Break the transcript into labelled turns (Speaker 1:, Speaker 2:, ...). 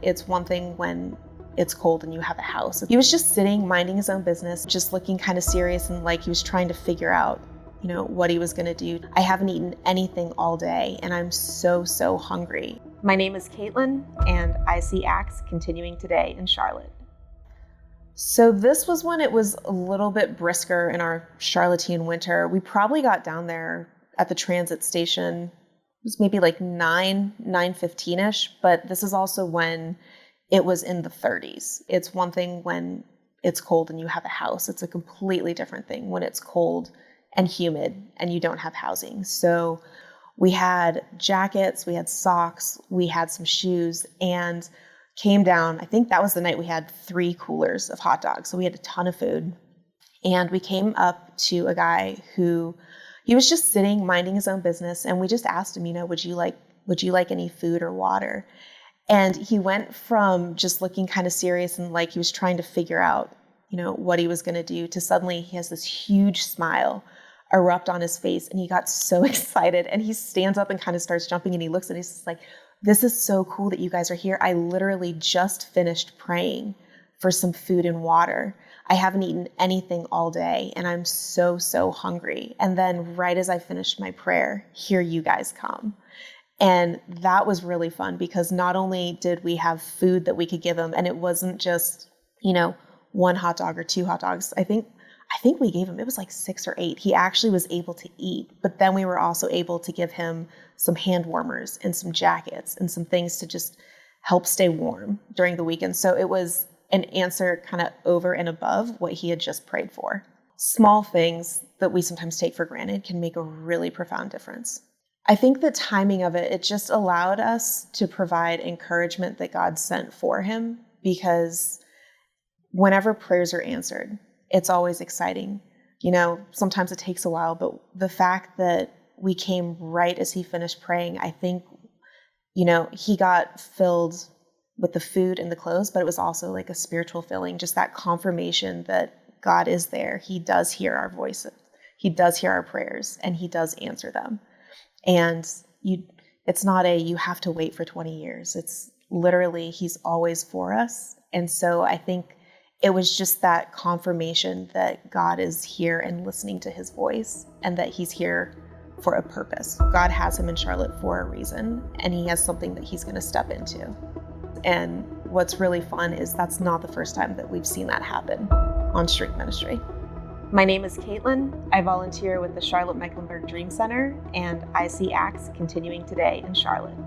Speaker 1: it's one thing when it's cold and you have a house. He was just sitting, minding his own business, just looking kind of serious and like he was trying to figure out, what he was gonna do. I haven't eaten anything all day and I'm so hungry. My name is Caitlin and I see Acts continuing today in Charlotte. So this was when it was a little bit brisker in our Charlottean winter. We probably got down there at the transit station. It was maybe like 9:15ish, but this is also when it was in the 30s. It's one thing when it's cold and you have a house. It's a completely different thing when it's cold and humid and you don't have housing. So we had jackets, we had socks, we had some shoes, and came down. I think that was the night we had 3 coolers of hot dogs. So we had a ton of food. And we came up to a guy who, he was just sitting, minding his own business. And we just asked him, would you like any food or water? And he went from just looking kind of serious and like he was trying to figure out, what he was going to do, to suddenly he has this huge smile erupt on his face. And he got so excited and he stands up and kind of starts jumping and he looks and he's just like, this is so cool that you guys are here. I literally just finished praying for some food and water. I haven't eaten anything all day and I'm so hungry. And then right as I finished my prayer, here you guys come. And that was really fun because not only did we have food that we could give him, and it wasn't just, 1 hot dog or 2 hot dogs. I think we gave him, it was like 6 or 8. He actually was able to eat, but then we were also able to give him some hand warmers and some jackets and some things to just help stay warm during the weekend. So it was an answer kind of over and above what he had just prayed for. Small things that we sometimes take for granted can make a really profound difference. I think the timing of it just allowed us to provide encouragement that God sent for him, because whenever prayers are answered, it's always exciting. Sometimes it takes a while, but the fact that we came right as he finished praying, I think, he got filled with the food and the clothes, but it was also like a spiritual filling, just that confirmation that God is there. He does hear our voices. He does hear our prayers and he does answer them. And it's not you have to wait for 20 years. It's literally, he's always for us. And so I think it was just that confirmation that God is here and listening to his voice and that he's here for a purpose. God has him in Charlotte for a reason, and he has something that he's going to step into. And what's really fun is that's not the first time that we've seen that happen on Street Ministry. My name is Caitlin. I volunteer with the Charlotte Mecklenburg Dream Center, and I see Acts continuing today in Charlotte.